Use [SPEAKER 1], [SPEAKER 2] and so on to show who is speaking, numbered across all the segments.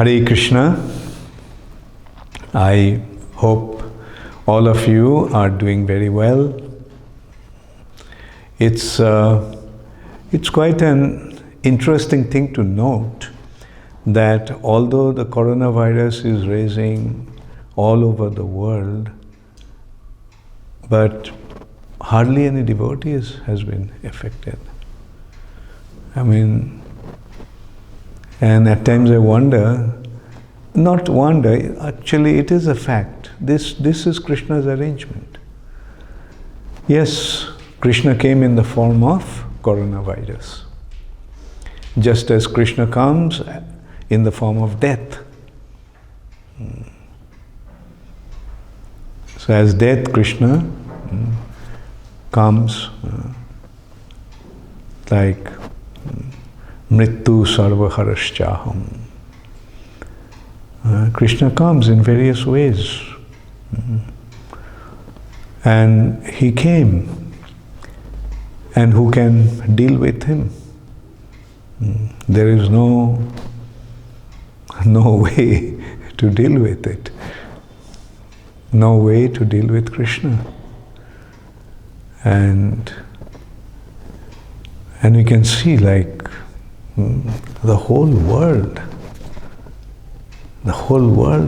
[SPEAKER 1] Hare Krishna. I hope all of you are doing very well. It's quite an interesting thing to note that although the coronavirus is raging all over the world, but hardly any devotees has been affected. I mean, and at times I wonder, not wonder, actually it is a fact. This is Krishna's arrangement. Yes, Krishna came in the form of coronavirus. Just as Krishna comes in the form of death. So as death, Krishna comes like Mrityu sarvaharashchaham. Krishna comes in various ways. And he came. And who can deal with him? There is no way to deal with it. No way to deal with Krishna. And we can see like the whole world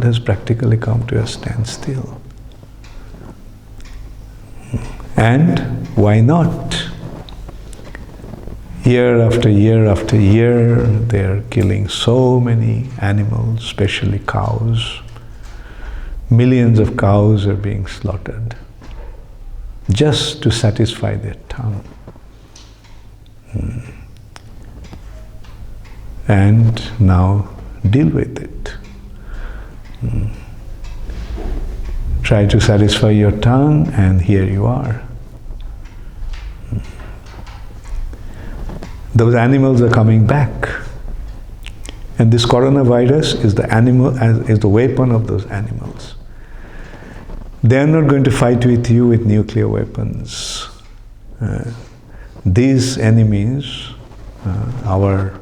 [SPEAKER 1] has practically come to a standstill. And why not? Year after year after year, they are killing so many animals, especially cows. Millions of cows are being slaughtered just to satisfy their tongue. And now deal with it. Try to satisfy your tongue, and here you are. Those animals are coming back. And this coronavirus is the weapon of those animals. They are not going to fight with you with nuclear weapons. These enemies, our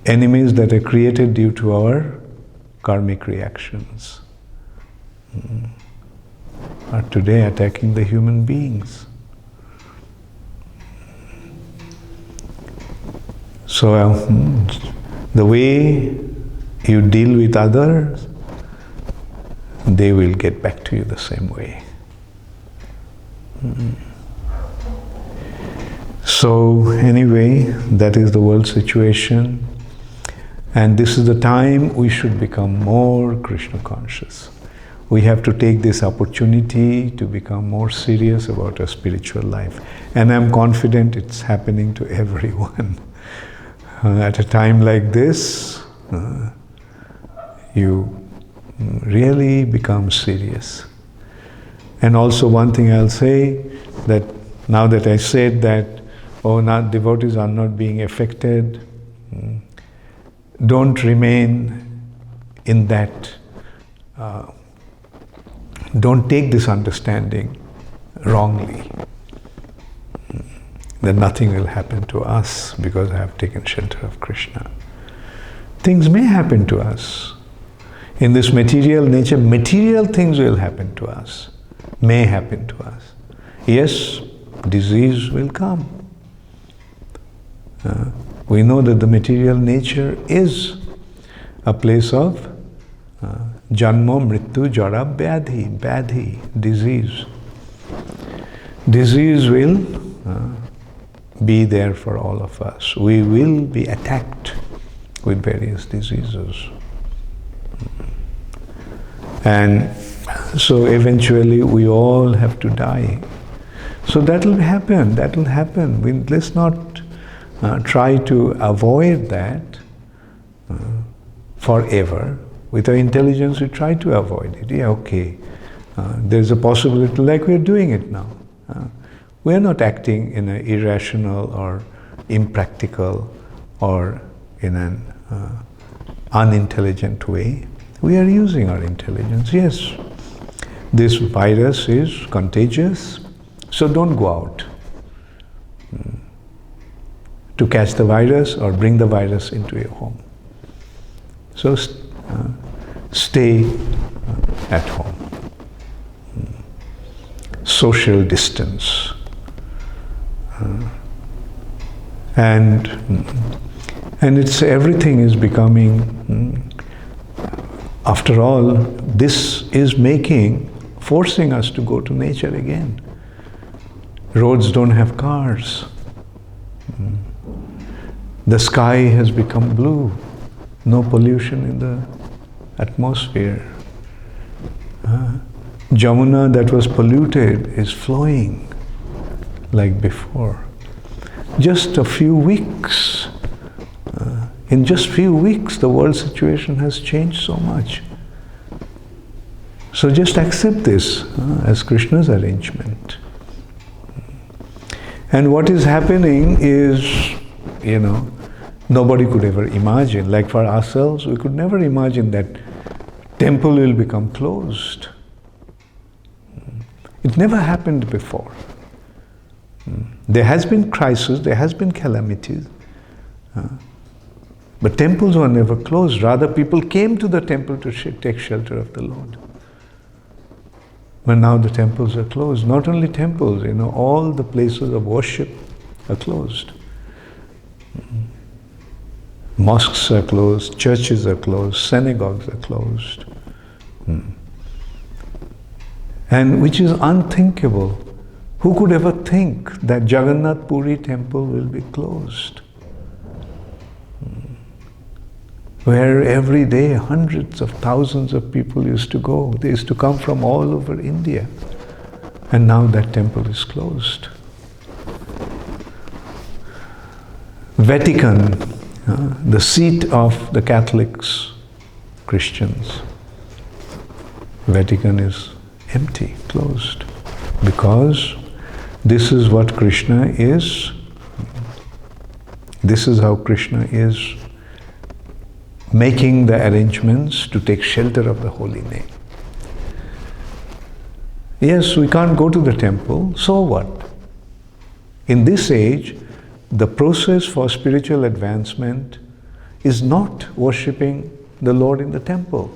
[SPEAKER 1] enemies that are created due to our karmic reactions, are today attacking the human beings. So the way you deal with others, they will get back to you the same way. So anyway, that is the world situation. And this is the time we should become more Krishna conscious. We have to take this opportunity to become more serious about our spiritual life. And I'm confident it's happening to everyone. At a time like this, you really become serious. And also one thing I'll say, that now that I said that, now devotees are not being affected, don't remain in that, don't take this understanding wrongly, that nothing will happen to us because I have taken shelter of Krishna. Things may happen to us. In this material nature, material things will happen to us, may happen to us. Yes, disease will come. We know that the material nature is a place of janma, mrityu, jara, vyadhi, disease. Disease will be there for all of us. We will be attacked with various diseases. And so eventually we all have to die. So that will happen. Let's not try to avoid that forever. With our intelligence, we try to avoid it. Yeah, okay. There's a possibility, like we're doing it now. We are not acting in an irrational or impractical or in an unintelligent way. We are using our intelligence. Yes, this virus is contagious, so don't go out to catch the virus or bring the virus into your home. So stay at home. Social distance. And it's everything is becoming, after all, this is forcing us to go to nature again. Roads don't have cars. The sky has become blue. No pollution in the atmosphere. Jamuna that was polluted is flowing like before. Just a few weeks, in just few weeks, the world situation has changed so much. So just accept this as Krishna's arrangement. And what is happening is, nobody could ever imagine. Like for ourselves, we could never imagine that temple will become closed. It never happened before. There has been crisis, there has been calamities, but temples were never closed. Rather, people came to the temple to take shelter of the Lord. But now the temples are closed. Not only temples, all the places of worship are closed. Mosques are closed, churches are closed, synagogues are closed. And which is unthinkable. Who could ever think that Jagannath Puri temple will be closed? Where every day hundreds of thousands of people used to go. They used to come from all over India. And now that temple is closed. Vatican, the seat of the Catholics, Christians. Vatican is empty, closed. Because this is what Krishna is. This is how Krishna is making the arrangements to take shelter of the holy name. Yes, we can't go to the temple, so what? In this age, the process for spiritual advancement is not worshipping the Lord in the temple.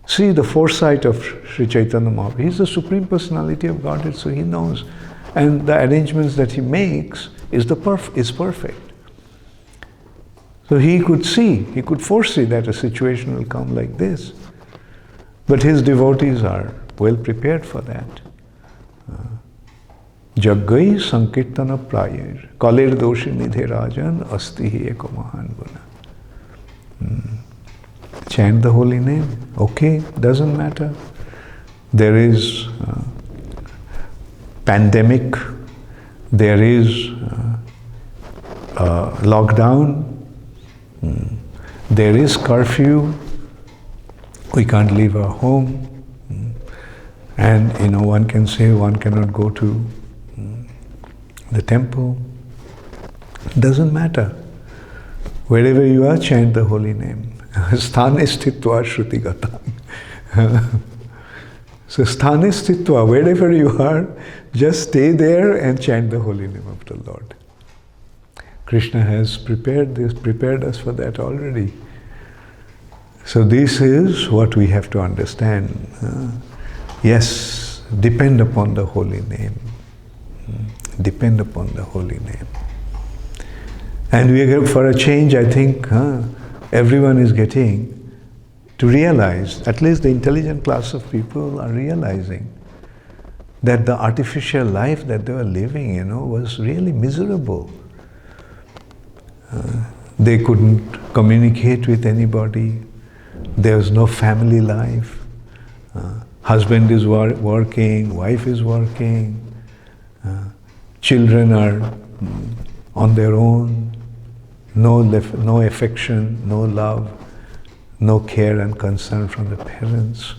[SPEAKER 1] See the foresight of Sri Chaitanya Mahaprabhu. He's the Supreme Personality of Godhead, so he knows. And the arrangements that he makes is perfect. So he could foresee that a situation will come like this. But his devotees are well prepared for that. Jaggai Sankirtana Prayir, Kalir Doshi Nidhe Rajan, Asti Hi Eko Mahan Guna. Chant the holy name. Okay, doesn't matter. There is pandemic, there is lockdown, there is curfew, we can't leave our home, and one can say one cannot go to the temple. Doesn't matter. Wherever you are, chant the holy name. Sthane sthitva shruti gatam. So sthane sthitva, wherever you are, just stay there and chant the holy name of the Lord. Krishna has prepared us for that already. So this is what we have to understand. Yes, depend upon the holy name. Depend upon the holy name. And we are, for a change, I think, everyone is getting to realize, at least the intelligent class of people are realizing, that the artificial life that they were living, was really miserable. They couldn't communicate with anybody. There was no family life. Husband is working, wife is working. Children are on their own. No affection, no love, no care and concern from the parents.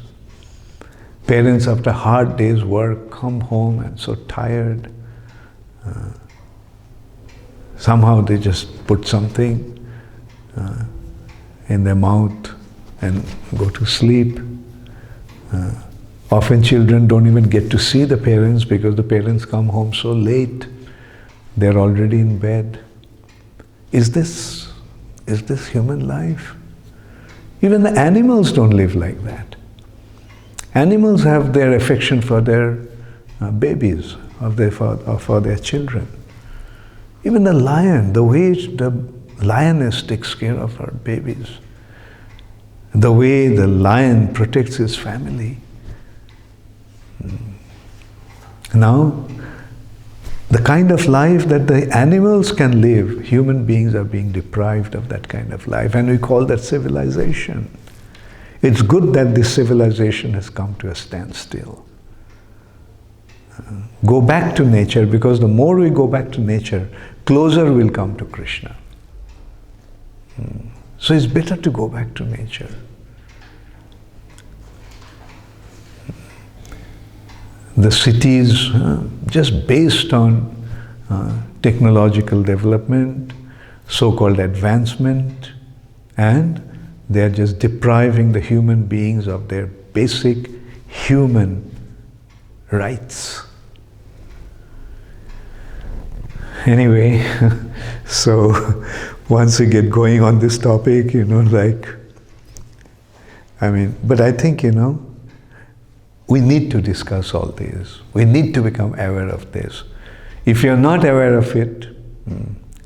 [SPEAKER 1] Parents, after hard day's work, come home and so tired. Somehow they just put something in their mouth and go to sleep. Often children don't even get to see the parents because the parents come home so late. They're already in bed. Is this human life? Even the animals don't live like that. Animals have their affection for their babies, for their children. Even the lion, the way the lioness takes care of her babies, the way the lion protects his family. Now, the kind of life that the animals can live, human beings are being deprived of that kind of life, and we call that civilization. It's good that this civilization has come to a standstill. Go back to nature, because the more we go back to nature, closer we'll come to Krishna. So it's better to go back to nature. The cities, just based on technological development, so-called advancement, and they're just depriving the human beings of their basic human rights. Anyway, so once we get going on this topic, but I think, we need to discuss all this. We need to become aware of this. If you're not aware of it,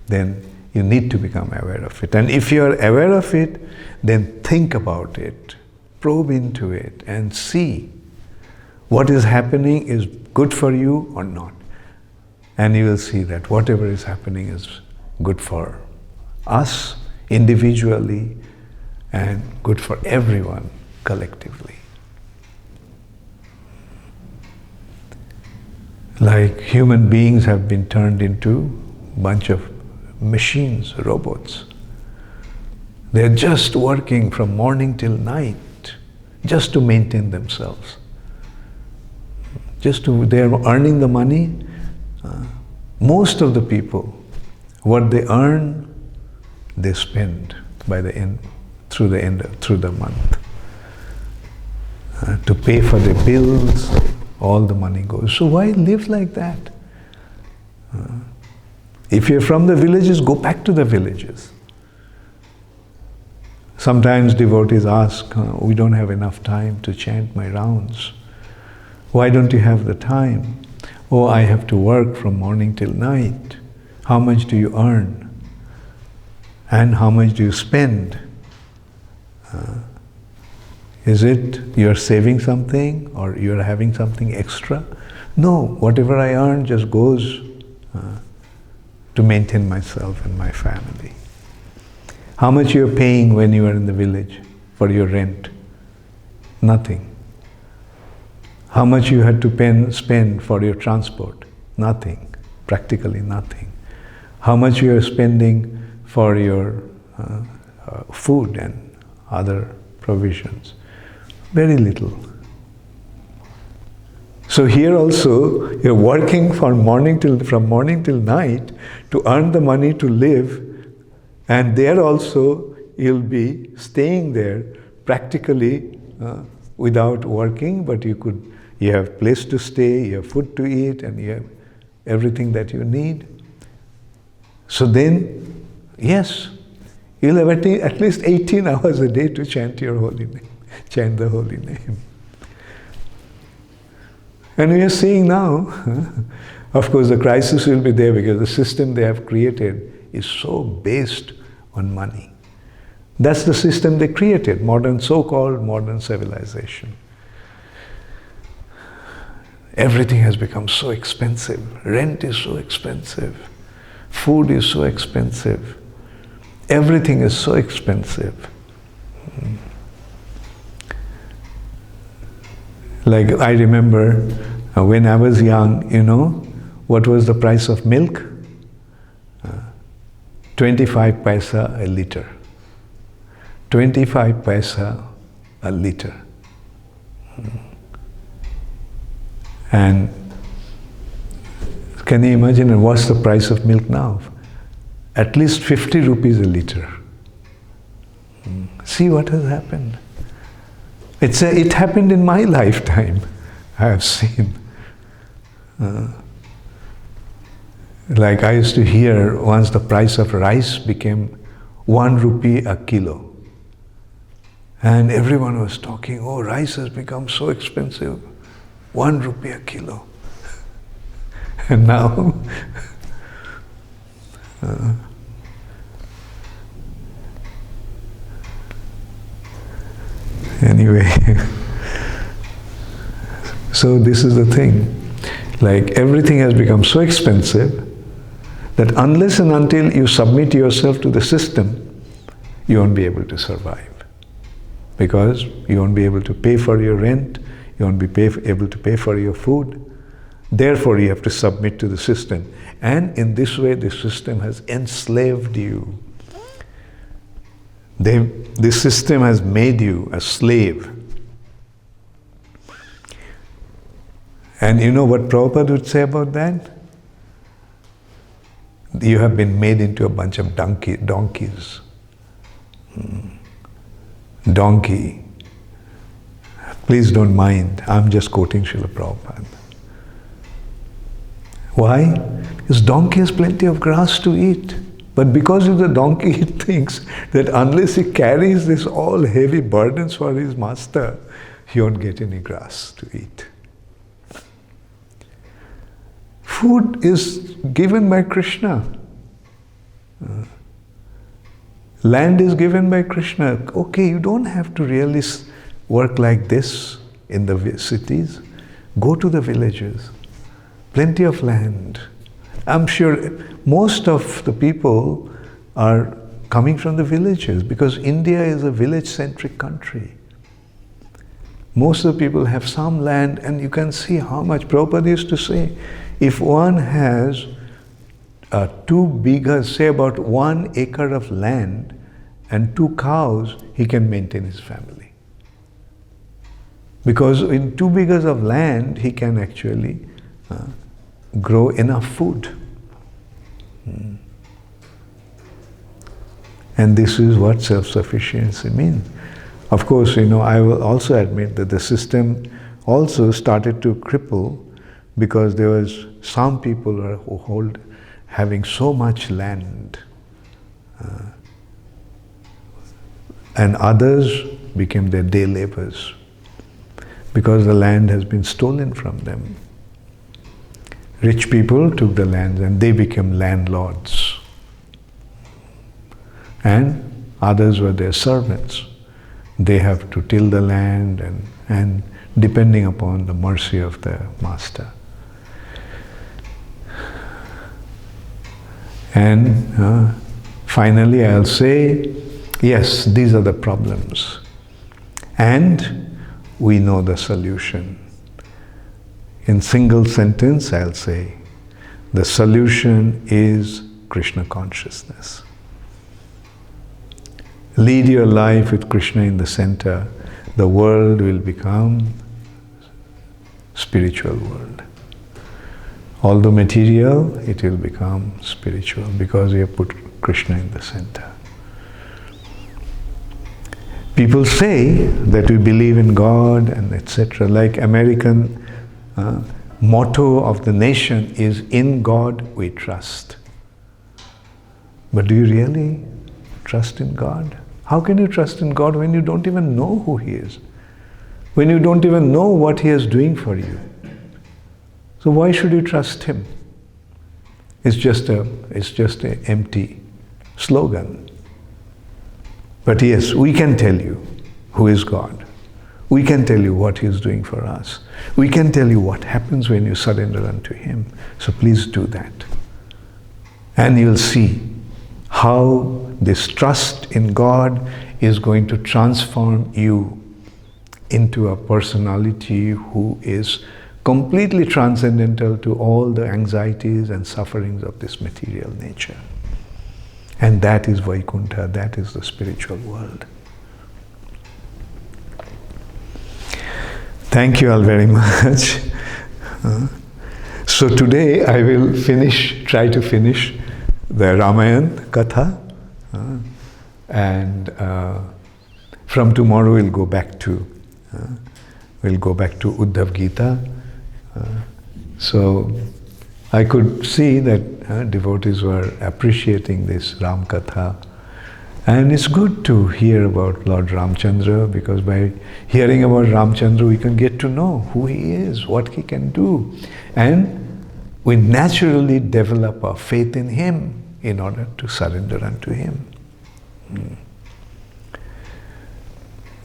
[SPEAKER 1] then you need to become aware of it. And if you're aware of it, then think about it, probe into it, and see what is happening is good for you or not. And you will see that whatever is happening is good for us individually and good for everyone collectively. Like human beings have been turned into a bunch of machines, robots. They're just working from morning till night just to maintain themselves. They're earning the money. Most of the people, what they earn, they spend through the month. To pay for their bills, all the money goes. So why live like that? If you're from the villages, go back to the villages. Sometimes devotees ask, we don't have enough time to chant my rounds. Why don't you have the time? Oh, I have to work from morning till night. How much do you earn? And how much do you spend? Is it you're saving something or you're having something extra? No, whatever I earn just goes to maintain myself and my family. How much you're paying when you are in the village for your rent? Nothing. How much you had to spend for your transport? Nothing, practically nothing. How much you are spending for your food and other provisions? Very little. So here also, you're working from morning till night to earn the money to live, and there also you'll be staying there practically without working, but you have place to stay, you have food to eat, and you have everything that you need. So then, yes, you'll have at least 18 hours a day to chant your holy name, chant the holy name. And we are seeing now, of course the crisis will be there because the system they have created is so based on money. That's the system they created, so-called modern civilization. Everything has become so expensive. Rent is so expensive. Food is so expensive. Everything is so expensive. Like I remember when I was young, what was the price of milk? 25 paisa a liter. 25 paisa a liter. And can you imagine what's the price of milk now? At least 50 rupees a liter. See what has happened. It happened in my lifetime, I have seen. Like I used to hear once the price of rice became 1 rupee a kilo. And everyone was talking, oh, rice has become so expensive, 1 rupee a kilo. And now, anyway, so this is the thing. Like everything has become so expensive that unless and until you submit yourself to the system, you won't be able to survive. Because you won't be able to pay for your rent, you won't be able to pay for your food. Therefore, you have to submit to the system. And in this way, the system has enslaved you. This system has made you a slave. And you know what Prabhupada would say about that? You have been made into a bunch of donkeys. Donkey. Please don't mind, I'm just quoting Srila Prabhupada. Why? Because donkey has plenty of grass to eat. But because of the donkey, he thinks that unless he carries this all heavy burdens for his master, he won't get any grass to eat. Food is given by Krishna. Land is given by Krishna. Okay, you don't have to really work like this in the cities. Go to the villages. Plenty of land. I'm sure most of the people are coming from the villages because India is a village-centric country. Most of the people have some land, and you can see how much. Prabhupada used to say, if one has 2 bighas, say about 1 acre of land and 2 cows, he can maintain his family. Because in 2 bighas of land, he can actually grow enough food. And this is what self-sufficiency means. Of course, I will also admit that the system also started to cripple because there was some people who having so much land, and others became their day laborers because the land has been stolen from them. Rich people took the land and they became landlords. And others were their servants. They have to till the land and depending upon the mercy of the master. And finally I'll say, yes, these are the problems. And we know the solution. In single sentence, I'll say, the solution is Krishna consciousness. Lead your life with Krishna in the center. The world will become spiritual world. Although material, it will become spiritual because we have put Krishna in the center. People say that we believe in God and etc. Like American motto of the nation is, in God we trust. But do you really trust in God? How can you trust in God when you don't even know who He is? When you don't even know what He is doing for you? So why should you trust Him? It's just an empty slogan. But yes, we can tell you who is God. We can tell you what He is doing for us. We can tell you what happens when you surrender unto Him. So please do that. And you'll see how this trust in God is going to transform you into a personality who is completely transcendental to all the anxieties and sufferings of this material nature. And that is Vaikuntha, that is the spiritual world. Thank you all very much. So today I will try to finish the Ramayan Katha, and from tomorrow we'll go back to Uddhav Gita. So I could see that devotees were appreciating this Ram Katha, And it's good to hear about Lord Ramchandra, because by hearing about Ramchandra we can get to know who he is, what he can do. And we naturally develop our faith in him in order to surrender unto him.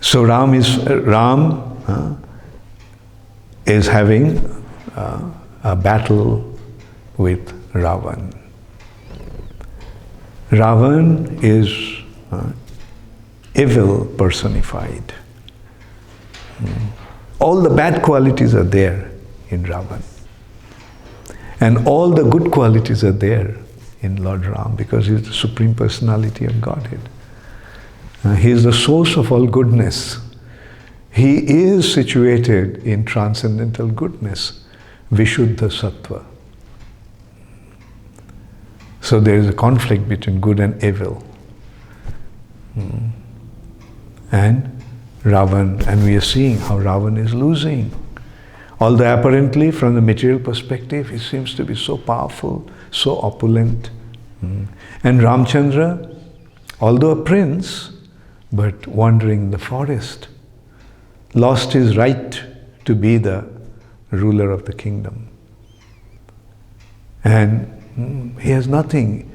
[SPEAKER 1] So Ram is having a battle with Ravan. Ravan is evil personified. All the bad qualities are there in Ravan. And all the good qualities are there in Lord Ram, because he is the Supreme Personality of Godhead. He is the source of all goodness. He is situated in transcendental goodness, Vishuddha Sattva. So there is a conflict between good and evil. And Ravan, and we are seeing how Ravan is losing. Although apparently from the material perspective he seems to be so powerful, so opulent. And Ramchandra, although a prince, but wandering in the forest, lost his right to be the ruler of the kingdom. And he has nothing,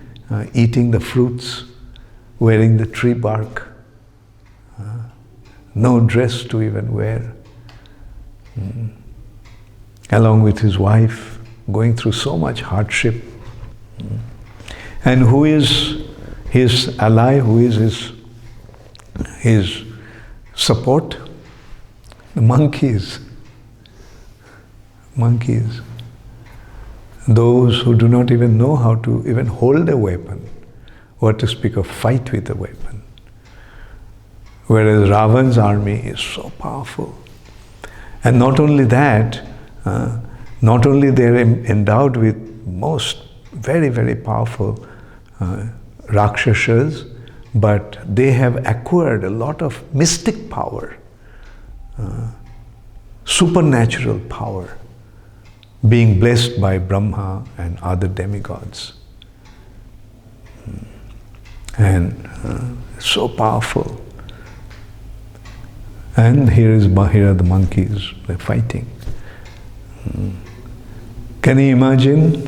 [SPEAKER 1] eating the fruits, wearing the tree bark, no dress to even wear. Along with his wife, going through so much hardship. And who is his ally, who is his support? The monkeys. Monkeys. Those who do not even know how to even hold a weapon, what to speak of fight with a weapon. Whereas Ravan's army is so powerful. And not only that, not only they are endowed with most very, very powerful Rakshasas, but they have acquired a lot of mystic power, supernatural power, being blessed by Brahma and other demigods. And so powerful. And here are the monkeys, they're fighting. Can you imagine,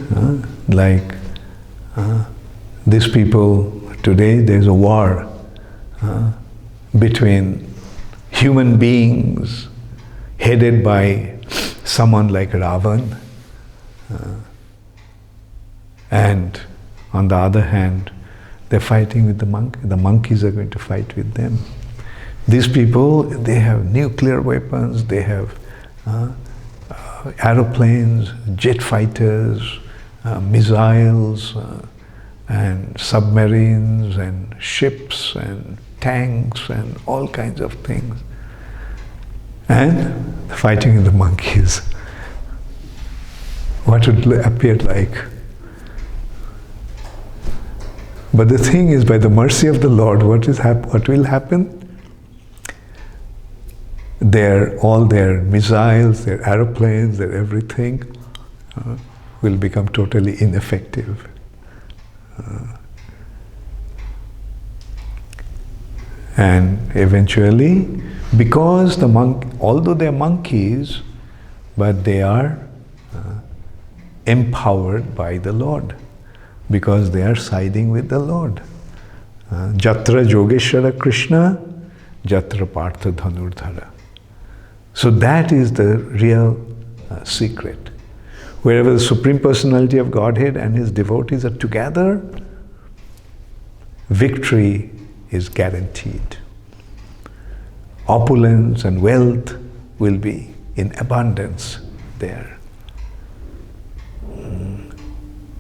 [SPEAKER 1] these people today, there's a war between human beings headed by someone like Ravan, and on the other hand, they're fighting with the monkeys. The monkeys are going to fight with them. These people, they have nuclear weapons, they have aeroplanes, jet fighters, missiles, and submarines, and ships, and tanks, and all kinds of things. And fighting with the monkeys. What would appear like? But the thing is, by the mercy of the Lord, what will happen? All their missiles, their aeroplanes, their everything will become totally ineffective. And eventually, because although they are monkeys, but they are empowered by the Lord, because they are siding with the Lord. Jatra Yogeshwara Krishna, Jatra Partha Dhanurdhara. So that is the real secret. Wherever the Supreme Personality of Godhead and his devotees are together, victory is guaranteed. Opulence and wealth will be in abundance there.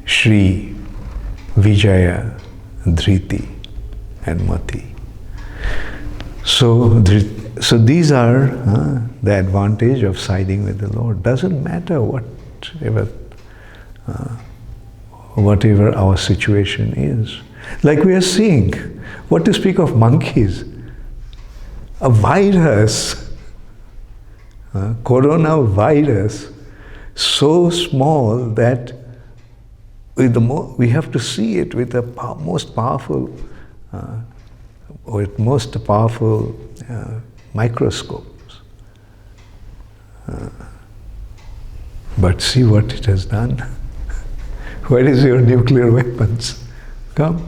[SPEAKER 1] Shri, Vijaya, Dhriti, and Mati. So these are the advantage of siding with the Lord. Doesn't matter whatever our situation is. Like we are seeing, what to speak of monkeys? A virus, coronavirus, so small that we have to see it with the most powerful with most powerful microscopes. But see what it has done. Where is your nuclear weapons? Come.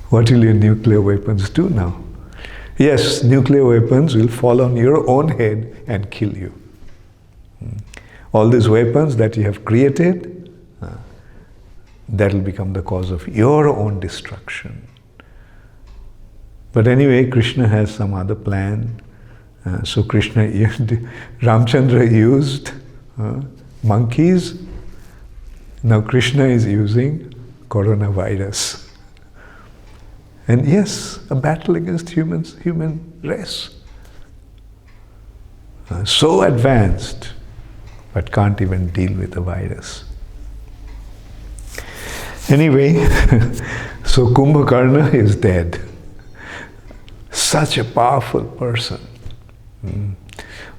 [SPEAKER 1] What will your nuclear weapons do now? Yes, nuclear weapons will fall on your own head and kill you. All these weapons that you have created, that will become the cause of your own destruction. But anyway, Krishna has some other plan. So Krishna, Ramchandra used monkeys. Now Krishna is using coronavirus. And yes, a battle against human race. So advanced, but can't even deal with the virus. Anyway, so Kumbhakarna is dead. Such a powerful person.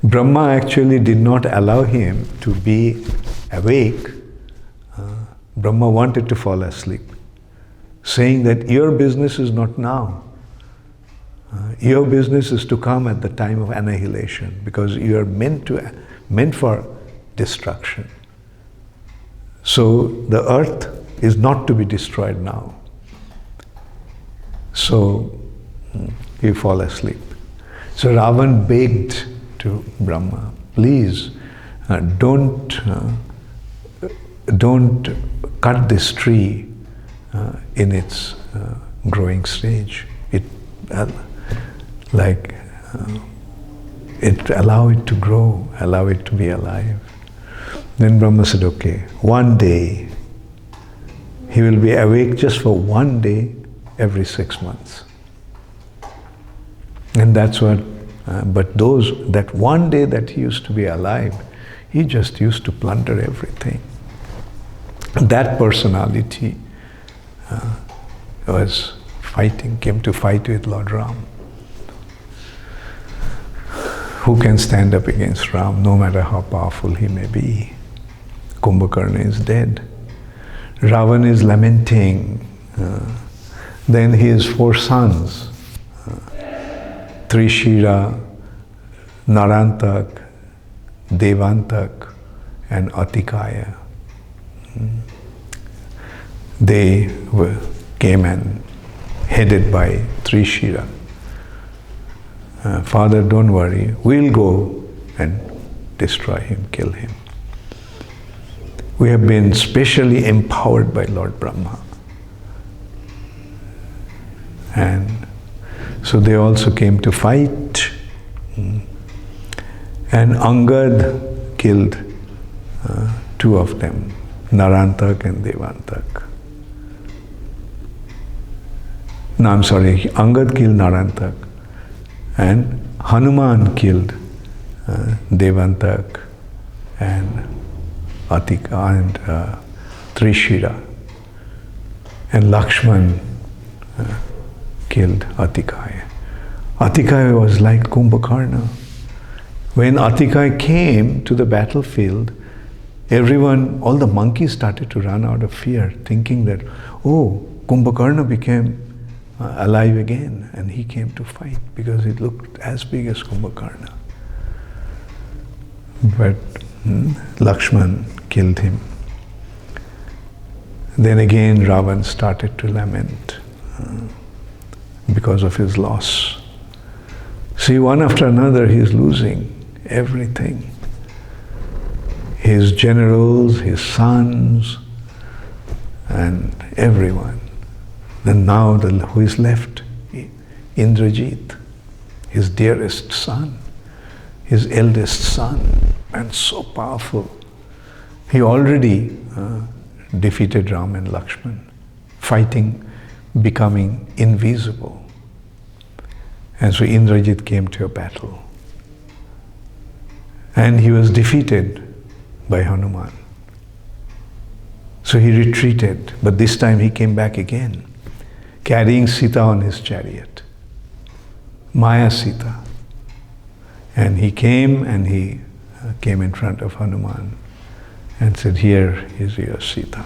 [SPEAKER 1] Brahma actually did not allow him to be awake. Brahma wanted to fall asleep, saying that your business is not now. Your business is to come at the time of annihilation, because you are meant for destruction. So the earth is not to be destroyed now. So you fall asleep. So Ravan begged to Brahma, please don't cut this tree in its growing stage. Allow it to grow, allow it to be alive. Then Brahma said, okay, one day, he will be awake just for one day every 6 months. And that's what, but that one day that he used to be alive, he just used to plunder everything. That personality came to fight with Lord Ram. Who can stand up against Ram, no matter how powerful he may be? Kumbhakarna is dead. Ravan is lamenting. Then his 4 sons, Trishira, Narantak, Devantak, and Atikaya. They came and headed by Trishira. Father, don't worry, we'll go and destroy him, kill him. We have been specially empowered by Lord Brahma. And so they also came to fight. And Angad killed 2 of them, Narantak and Devantak. No, I'm sorry, Angad killed Narantak. And Hanuman killed Devantak and Atika and Trishira. And Lakshman killed Atikaya. Atikaya was like Kumbhakarna. When Atikaya came to the battlefield, all the monkeys started to run out of fear, thinking that, oh, Kumbhakarna became alive again, and he came to fight because it looked as big as Kumbhakarna. But Lakshman killed him. Then again Ravan started to lament because of his loss. See, one after another he is losing everything. His generals, his sons, and everyone. Then now who is left? Indrajit, his dearest son, his eldest son, and so powerful. He already defeated Ram and Lakshman, fighting, becoming invisible. And so Indrajit came to a battle. And he was defeated by Hanuman. So he retreated, but this time he came back again, carrying Sita on his chariot, Maya Sita. And he came in front of Hanuman and said, here is your Sita.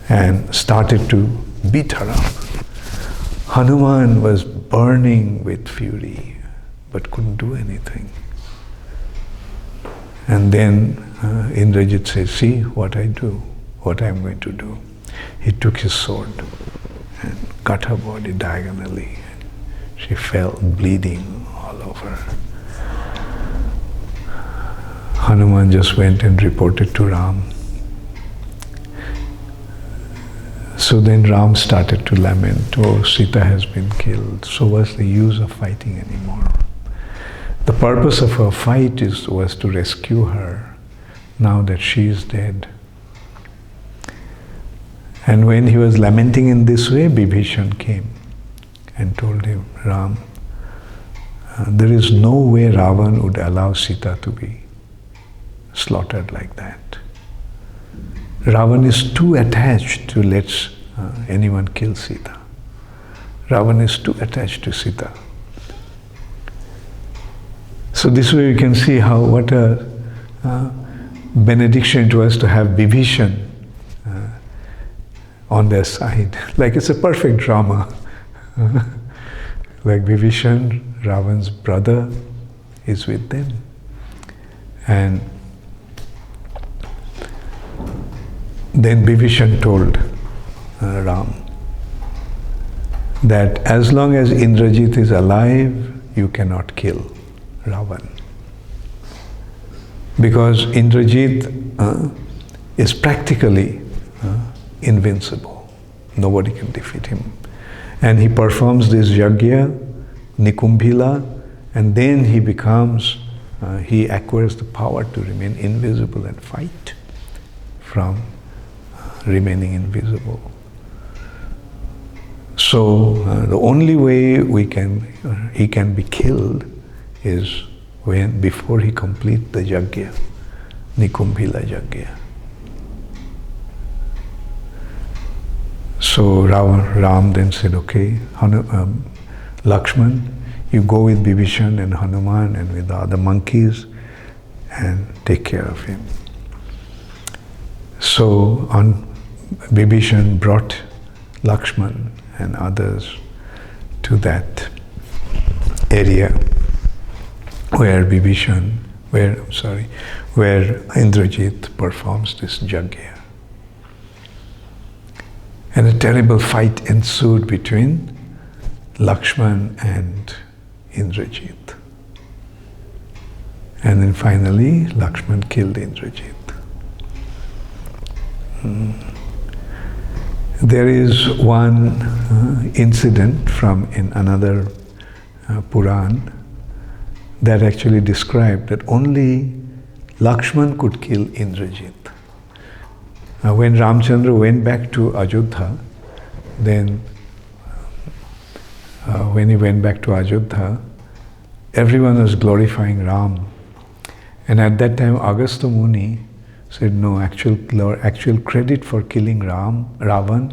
[SPEAKER 1] And started to beat her up. Hanuman was burning with fury, but couldn't do anything. And then Indrajit says, see what I do, what I'm going to do. He took his sword and cut her body diagonally. She fell bleeding all over. Hanuman just went and reported to Ram. So then Ram started to lament, oh, Sita has been killed, so what's the use of fighting anymore? The purpose of our fight was to rescue her, now that she is dead. And when he was lamenting in this way, Bibhishan came and told him, Ram, there is no way Ravan would allow Sita to be slaughtered like that. Ravan is too attached to let anyone kill Sita. Ravan is too attached to Sita. So this way you can see how what a benediction it was to have Bibhishan on their side. Like it's a perfect drama. Like Bibhishan, Ravan's brother, is with them. And then Bibhishan told Ram that as long as Indrajit is alive, you cannot kill Ravan. Because Indrajit is practically invincible. Nobody can defeat him. And he performs this yajna, Nikumbhila, and then he becomes, he acquires the power to remain invisible and fight from remaining invisible. So the only way he can be killed is before he completes the yajna, Nikumbhila yajna. So Ram then said, okay, Lakshman, you go with Bibhishan and Hanuman and with the other monkeys and take care of him. So Bibhishan brought Lakshman and others to that area where Indrajit performs this yajna. And a terrible fight ensued between Lakshman and Indrajit. And then finally, Lakshman killed Indrajit. There is one incident from in another Puran that actually described that only Lakshman could kill Indrajit. When Ramchandra went back to Ajodhya, then when he went back to Ajodhya, everyone was glorifying Ram. And at that time, Agastya Muni said, no, actual credit for killing Ravan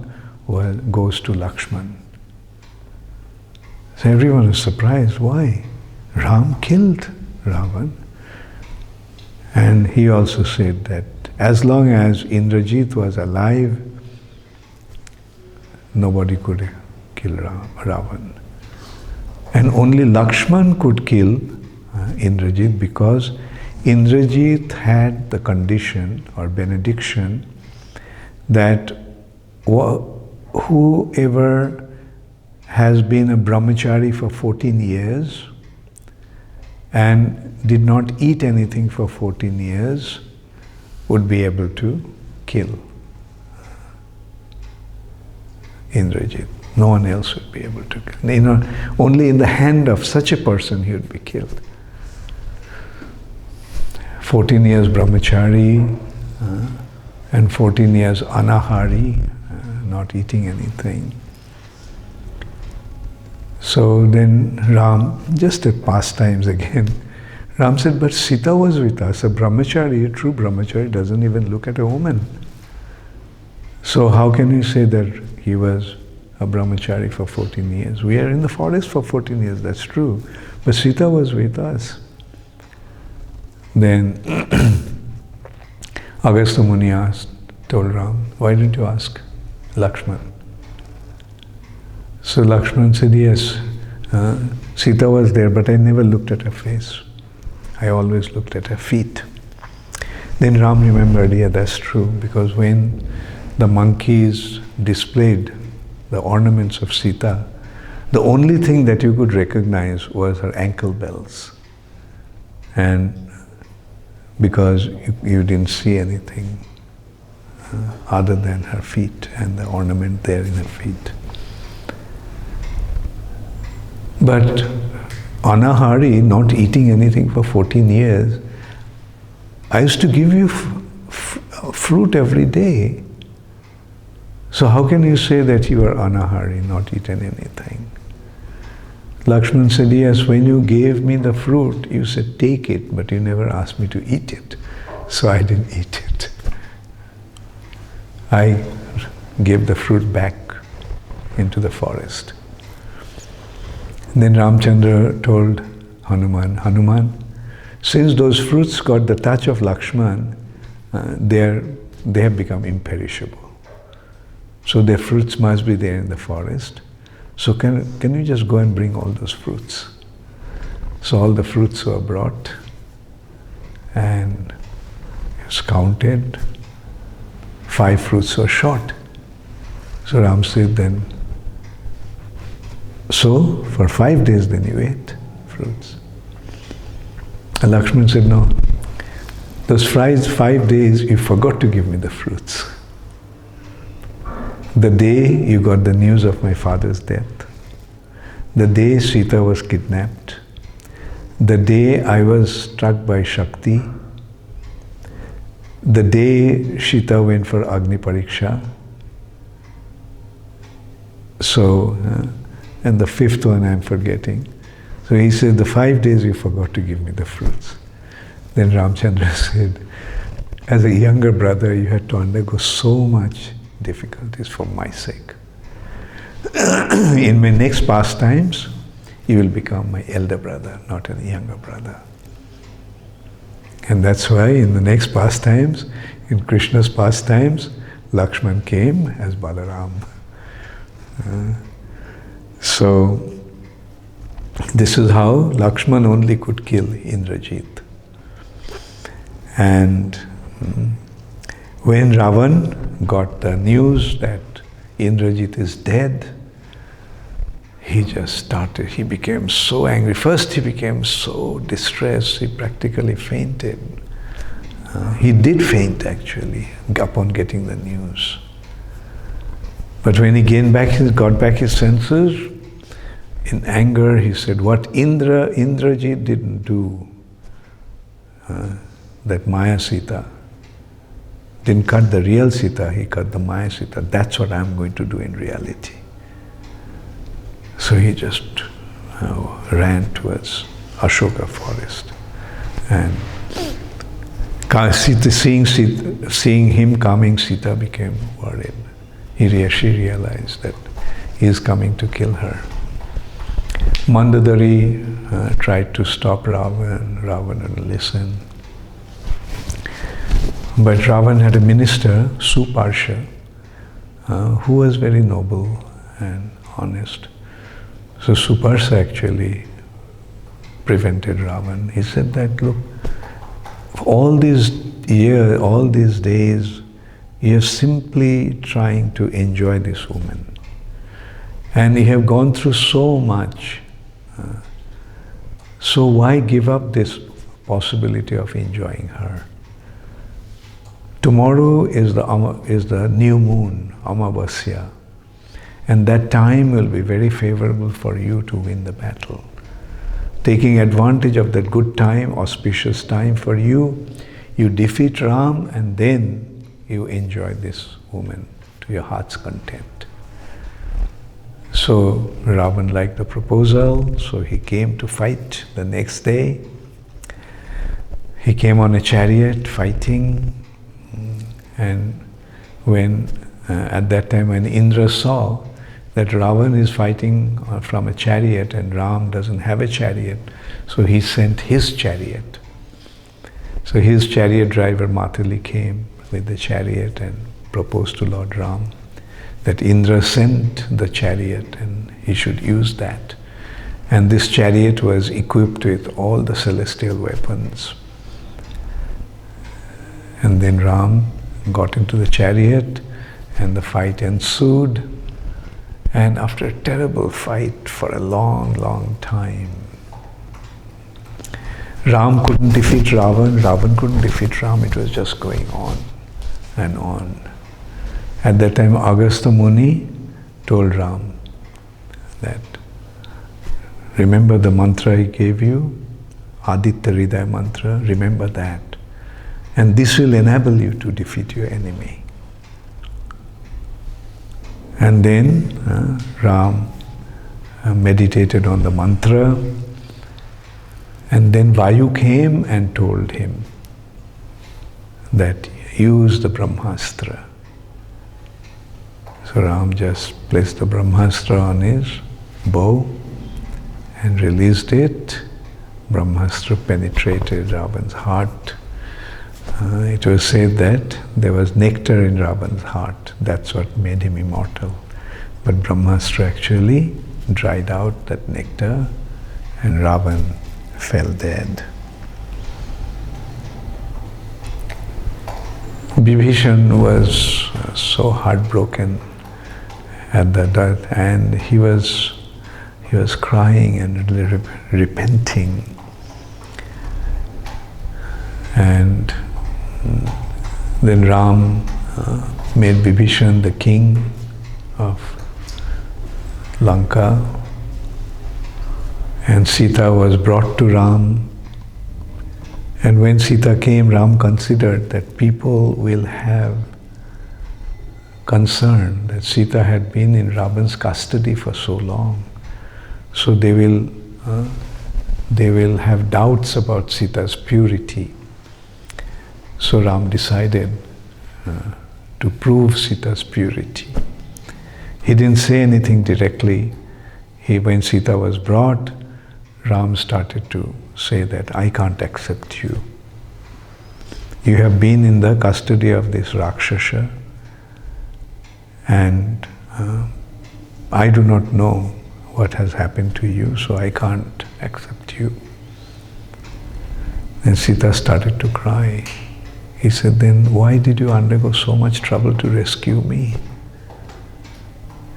[SPEAKER 1] goes to Lakshman. So everyone was surprised, why? Ram killed Ravan. And he also said that as long as Indrajit was alive, nobody could kill Ravan. And only Lakshman could kill Indrajit because Indrajit had the condition or benediction that whoever has been a brahmachari for 14 years and did not eat anything for 14 years would be able to kill Indrajit. No one else would be able to kill. Only in the hand of such a person he would be killed. 14 years brahmachari and 14 years anahari, not eating anything. So then Ram, just at pastimes again, Ram said, but Sita was with us. A brahmachari, a true brahmachari, doesn't even look at a woman. So how can you say that he was a brahmachari for 14 years? We are in the forest for 14 years, that's true. But Sita was with us. Then Agastya Muni told Ram, why didn't you ask Lakshman? So Lakshman said, yes, Sita was there, but I never looked at her face. I always looked at her feet. Then Ram remembered, yeah, that's true, because when the monkeys displayed the ornaments of Sita, the only thing that you could recognize was her ankle bells. And because you didn't see anything other than her feet and the ornament there in her feet. But Anahari, not eating anything for 14 years, I used to give you fruit every day. So how can you say that you are Anahari, not eaten anything? Lakshman said, yes, when you gave me the fruit, you said, take it, but you never asked me to eat it. So I didn't eat it. I gave the fruit back into the forest. And then Ramchandra told Hanuman, since those fruits got the touch of Lakshman, they have become imperishable. So their fruits must be there in the forest. So can you just go and bring all those fruits? So all the fruits were brought and it was counted. 5 fruits were short. So Ram said then, so for 5 days then you ate fruits. And Lakshman said, no, those 5 days you forgot to give me the fruits. The day you got the news of my father's death, the day Sita was kidnapped, the day I was struck by Shakti, the day Sita went for Agni Pariksha. So, and the 5th one I'm forgetting. So he said, the 5 days you forgot to give me the fruits. Then Ramchandra said, as a younger brother, you had to undergo so much difficulties for my sake. In my next pastimes, you will become my elder brother, not a younger brother. And that's why in the next pastimes, in Krishna's pastimes, Lakshman came as Balaram. So this is how Lakshman only could kill Indrajit. And when Ravan got the news that Indrajit is dead, he became so angry. First he became so distressed, he practically fainted. He did faint actually, upon getting the news. But when he got back his senses, in anger he said, what Indrajit didn't do, that Maya Sita, didn't cut the real Sita, he cut the Maya Sita. That's what I'm going to do in reality. So he just ran towards Ashoka forest. And seeing him coming, Sita became worried. She realized that he is coming to kill her. Mandadari tried to stop Ravan. Ravan didn't listen. But Ravan had a minister, Suparsha, who was very noble and honest. So Suparsha actually prevented Ravan. He said that, look, all these years, all these days, you are simply trying to enjoy this woman. And you have gone through so much. So why give up this possibility of enjoying her? Tomorrow is the new moon, Amavasya. And that time will be very favorable for you to win the battle. Taking advantage of that good time, auspicious time for you, you defeat Ram and then you enjoy this woman to your heart's content. So Ravan liked the proposal, so he came to fight the next day. He came on a chariot fighting, and when at that time when Indra saw that Ravan is fighting from a chariot and Ram doesn't have a chariot, so he sent his chariot. So his chariot driver Matali came with the chariot and proposed to Lord Ram that Indra sent the chariot and he should use that. And this chariot was equipped with all the celestial weapons. And then Ram got into the chariot and the fight ensued. And after a terrible fight for a long, long time, Ram couldn't defeat Ravan, Ravan couldn't defeat Ram, it was just going on and on. At that time, Agastya Muni told Ram that, remember the mantra he gave you, Aditya Hridaya mantra, remember that. And this will enable you to defeat your enemy. And then Ram meditated on the mantra, and then Vayu came and told him that use the Brahmastra. So Ram just placed the Brahmastra on his bow and released it. Brahmastra penetrated Ravan's heart. It was said that there was nectar in Ravan's heart. That's what made him immortal. But Brahmastra actually dried out that nectar and Ravan fell dead. Vibhishan was so heartbroken at the death, and he was crying and repenting. And then Ram made Vibhishan the king of Lanka, and Sita was brought to Ram. And when Sita came, Ram considered that people will have concern that Sita had been in Ravan's custody for so long. So they will have doubts about Sita's purity. So Ram decided to prove Sita's purity. He didn't say anything directly. When Sita was brought, Ram started to say that, I can't accept you. You have been in the custody of this Rakshasa, and I do not know what has happened to you, so I can't accept you. Then Sita started to cry. He said, then why did you undergo so much trouble to rescue me?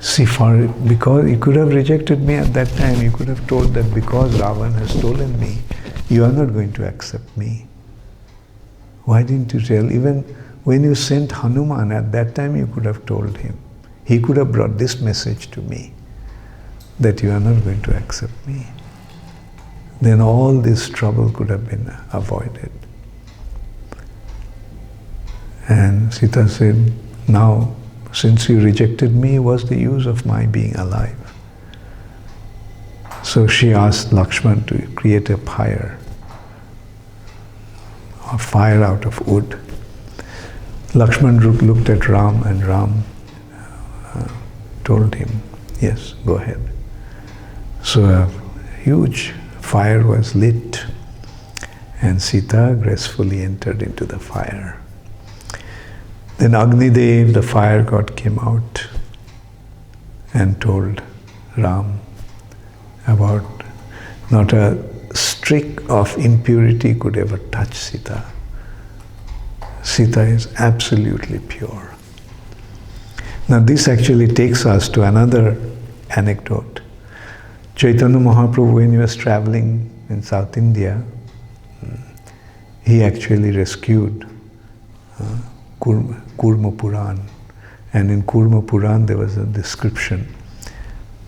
[SPEAKER 1] See, because you could have rejected me at that time. You could have told that because Ravan has stolen me, you are not going to accept me. Why didn't you tell? Even when you sent Hanuman, at that time you could have told him. He could have brought this message to me, that you are not going to accept me. Then all this trouble could have been avoided. And Sita said, now, since you rejected me, what's the use of my being alive? So she asked Lakshman to create a fire out of wood. Lakshman looked at Ram, and Ram told him, yes, go ahead. So a huge fire was lit, and Sita gracefully entered into the fire. Then Agni Dev, the fire god, came out and told Ram about not a streak of impurity could ever touch Sita. Sita is absolutely pure. Now this actually takes us to another anecdote. Chaitanya Mahaprabhu, when he was traveling in South India, he actually rescued Kurma Puran. And in Kurma Puran there was a description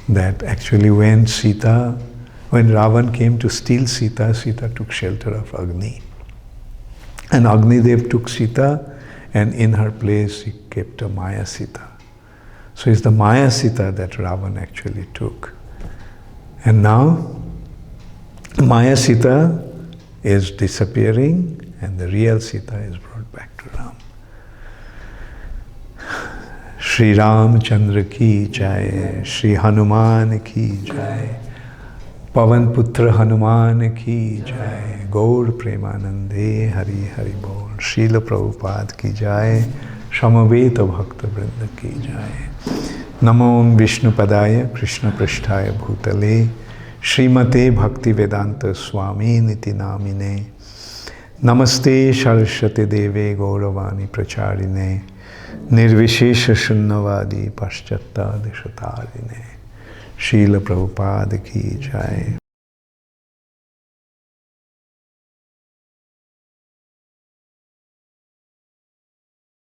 [SPEAKER 1] that actually when Ravan came to steal Sita, Sita took shelter of Agni. And Agni Dev took Sita, and in her place he kept a Maya Sita. So it's the Maya Sita that Ravan actually took. And now Maya Sita is disappearing and the real Sita is brought back to Ram. Shri Ram Chandra ki jai, Shri Hanuman ki jai, Pavan Putra Hanuman ki jai, Gaur Premanande Hari Hari Bol, Srila Prabhupada ki jai, समवेत भक्त वृंद की जाए। नमो विष्णुपदाय कृष्ण पृष्ठाय भूतले श्रीमते भक्ति वेदांत स्वामी निति नामिने। नमस्ते सरस्वती देवे गौरवाणी प्रचारिणे निर्विशेष शून्यवादी पाश्चात्य देशतारिणे। श्रील प्रभुपाद की जय।